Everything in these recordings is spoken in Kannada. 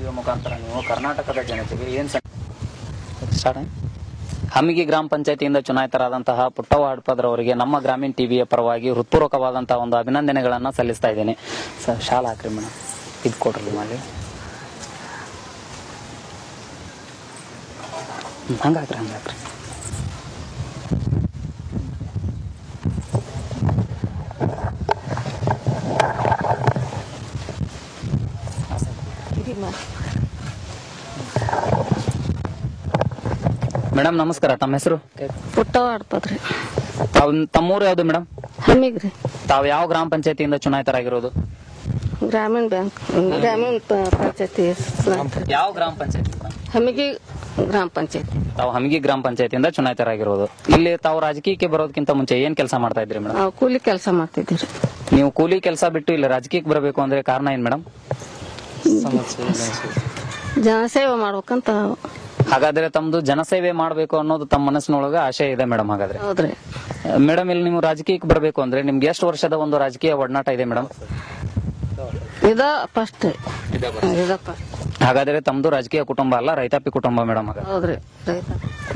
ಟಿವಿ ಮುಖಾಂತರ ನೀವು ಕರ್ನಾಟಕದ ಜನತೆಗೆ ಏನ್ ಹಮಿಗಿ ಗ್ರಾಮ ಪಂಚಾಯತಿಯಿಂದ ಚುನಾಯಿತರಾದಂತಹ ಪುಟ್ಟವ್ವ ಹಡಪದ್ರವರಿಗೆ ನಮ್ಮ ಗ್ರಾಮೀಣ ಟಿವಿಯ ಪರವಾಗಿ ಹೃತ್ಪೂರ್ವಕವಾದಂತಹ ಒಂದು ಅಭಿನಂದನೆಗಳನ್ನ ಸಲ್ಲಿಸ್ತಾ ಇದ್ದೇನೆ. ಸರ್ ಶಾಲಾ ಹಾಕ್ರಿ ಮೇಡಮ್, ಇದು ಕೊಡ್ರಿ ಮಾಡಿ ಹಂಗಾಕ್ರಿ ಹಂಗಾಕ್ರಿ. ಮೇಡಮ್ ನಮಸ್ಕಾರ, ತಮ್ಮ ಹೆಸರು? ಪುಟ್ಟವ್ವ ಹಡಪದ್ರಿ. ತಮ್ಮೂರು ಯಾವ್ದು ಮೇಡಮ್? ಹಮಿಗ್ರಿ. ತಾವು ಯಾವ ಗ್ರಾಮ ಪಂಚಾಯತಿಯಿಂದ ಚುನಾಯಿತರಾಗಿರೋದು? ಗ್ರಾಮೀಣ ಬ್ಯಾಂಕ್ ಗ್ರಾಮೀಣ ಪಂಚಾಯತಿ. ಯಾವ ಗ್ರಾಮ ಪಂಚಾಯತಿ? ಹಮಿಗಿ ಗ್ರಾಮ ಪಂಚಾಯತಿ. ತಾವು ಹಮಿಗಿ ಗ್ರಾಮ ಪಂಚಾಯತಿಯಿಂದ ಚುನಾಯಿತರಾಗಿರೋದು. ಇಲ್ಲಿ ತಾವು ರಾಜಕೀಯಕ್ಕೆ ಬರೋದಕ್ಕಿಂತ ಮುಂಚೆ ಏನ್ ಕೆಲಸ ಮಾಡ್ತಾ ಇದ್ರಿ ಮೇಡಮ್? ನಾವು ಕೂಲಿ ಕೆಲಸ ಮಾಡ್ತಿದ್ದೀರಿ. ನೀವು ಕೂಲಿ ಕೆಲಸ ಬಿಟ್ಟು ಇಲ್ಲಿ ರಾಜಕೀಯಕ್ಕೆ ಬರಬೇಕು ಅಂದ್ರೆ ಕಾರಣ ಏನ್ ಮೇಡಮ್? ಜನಸೇವೆ ಮಾಡ್ಬೇಕಂತ. ಹಾಗಾದ್ರೆ ತಮ್ದು ಜನಸೇವೆ ಮಾಡಬೇಕು ಅನ್ನೋದು ತಮ್ಮ ಮನಸ್ಸಿನೊಳಗ ಆಶಯ ಇದೆ ಮೇಡಮ್. ಹಾಗಾದ್ರೆ ಹೌದ್ರಿ ಮೇಡಮ್, ಇಲ್ಲಿ ನೀವು ರಾಜಕೀಯಕ್ಕೆ ಬರಬೇಕು ಅಂದ್ರೆ ನಿಮ್ಗೆ ಎಷ್ಟು ವರ್ಷದ ಒಂದು ರಾಜಕೀಯ ಒಡನಾಟ ಇದೆ ಮೇಡಮ್? ಇದ ಫಸ್ಟ್. ಹಾಗಾದ್ರೆ ತಮ್ದು ರಾಜಕೀಯ ಕುಟುಂಬ ಅಲ್ಲ, ರೈತಾಪಿ ಕುಟುಂಬ ಮೇಡಮ್. ಹೌದ್ರಿ ರೈತ.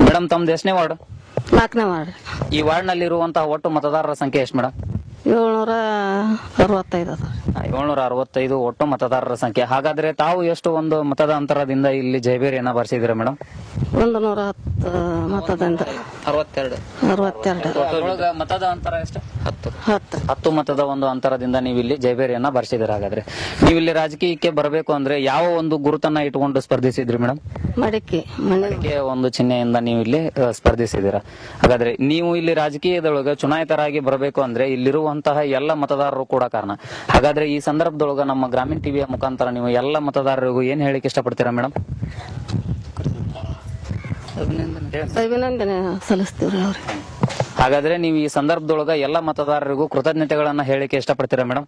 ಮೇಡಮ್ ತಮ್ದು ಎಷ್ಟನೇ ವಾರ್ಡ್? 4ನೇ ವಾರ್ಡ್. ಈ ವಾರ್ಡ್ ನಲ್ಲಿ ಇರುವಂತಹ ಒಟ್ಟು ಮತದಾರರ ಸಂಖ್ಯೆ ಎಷ್ಟು ಮೇಡಮ್? 765 ಅದ. 765 ಒಟ್ಟು ಮತದಾರರ ಸಂಖ್ಯೆ. ಹಾಗಾದ್ರೆ ತಾವು ಎಷ್ಟು ಒಂದು ಮತದ ಅಂತರದಿಂದ ಇಲ್ಲಿ ಜಯಬೇರಿಯನ್ನ ಬರ್ಸಿದಿರ ಮೇಡಮ್? 110 ಮತದಿಂದ. 62 ಮತದ ಅಂತರ ಎಷ್ಟು? 10 10 ಮತದ ಒಂದು ಅಂತರದಿಂದ ನೀವು ಇಲ್ಲಿ ಜಯಬೇರಿಯನ್ನ ಬರ್ಸಿದಿರ. ಹಾಗಾದ್ರೆ ನೀವು ಇಲ್ಲಿ ರಾಜಕೀಯಕ್ಕೆ ಬರಬೇಕು ಅಂದ್ರೆ ಯಾವ ಒಂದು ಗುರುತನ್ನ ಇಟ್ಕೊಂಡು ಸ್ಪರ್ಧಿಸಿದ್ರಿ ಮೇಡಮ್? ಮಡಿಕೆ ಒಂದು ಚಿಹ್ನೆಯಿಂದ ನೀವು ಇಲ್ಲಿ ಸ್ಪರ್ಧಿಸಿದಿರ. ಹಾಗಾದ್ರೆ ನೀವು ಇಲ್ಲಿ ರಾಜಕೀಯದೊಳಗ ಚುನಾಯಿತರಾಗಿ ಬರಬೇಕು ಅಂದ್ರೆ ಇಲ್ಲಿರುವಂತಹ ಎಲ್ಲ ಮತದಾರರು ಕೂಡ ಕಾರಣ. ಹಾಗಾದ್ರೆ ಈ ಸಂದರ್ಭದೊಳಗ ನಮ್ಮ ಗ್ರಾಮೀಣ ಟಿವಿಯ ಮುಖಾಂತರ ನೀವು ಎಲ್ಲ ಮತದಾರರಿಗೂ ಏನ್ ಹೇಳಿಕೆ ಇಷ್ಟಪಡ್ತೀರಾ ಮೇಡಮ್? ಅಭಿನಂದನೆ ಸಲ್ಲಿಸ್ತೀವ್ರಿ ಅವ್ರಿಗೆ. ಹಾಗಾದ್ರೆ ನೀವು ಈ ಸಂದರ್ಭದೊಳಗ ಎಲ್ಲ ಮತದಾರರಿಗೂ ಕೃತಜ್ಞತೆಗಳನ್ನ ಹೇಳಿಕೆ ಇಷ್ಟಪಡ್ತೀರಾ ಮೇಡಮ್?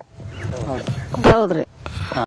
ಹೌದ್ರಿ.